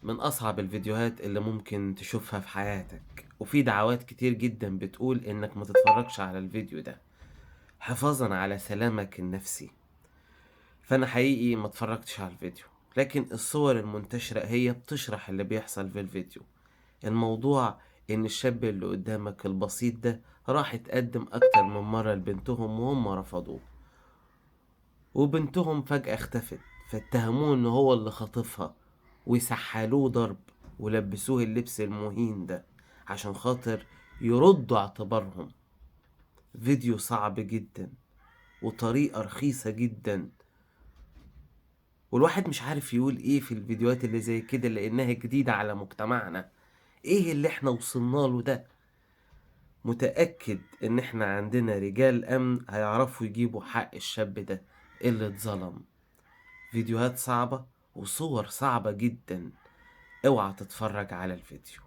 من أصعب الفيديوهات اللي ممكن تشوفها في حياتك، وفي دعوات كتير جدًا بتقول إنك ما تتفرجش على الفيديو ده حفاظًا على سلامك النفسي. فأنا حقيقي ما اتفرجتش على الفيديو، لكن الصور المنتشرة هي بتشرح اللي بيحصل في الفيديو. الموضوع إن الشاب اللي قدامك البسيط ده راح اتقدم أكتر من مرة لبنتهم وهم رفضوه، وبنتهم فجأة اختفت، فاتهموه إن هو اللي خاطفها وسحلوه ضرب ولبسوه اللبس المهين ده عشان خاطر يردوا اعتبارهم. فيديو صعب جدا وطريقة رخيصة جدا، والواحد مش عارف يقول ايه في الفيديوهات اللي زي كده لانها جديدة على مجتمعنا. ايه اللي احنا وصلنا له ده؟ متأكد ان احنا عندنا رجال امن هيعرفوا يجيبوا حق الشاب ده اللي اتظلم. فيديوهات صعبة وصور صعبة جدا. اوعى تتفرج على الفيديو.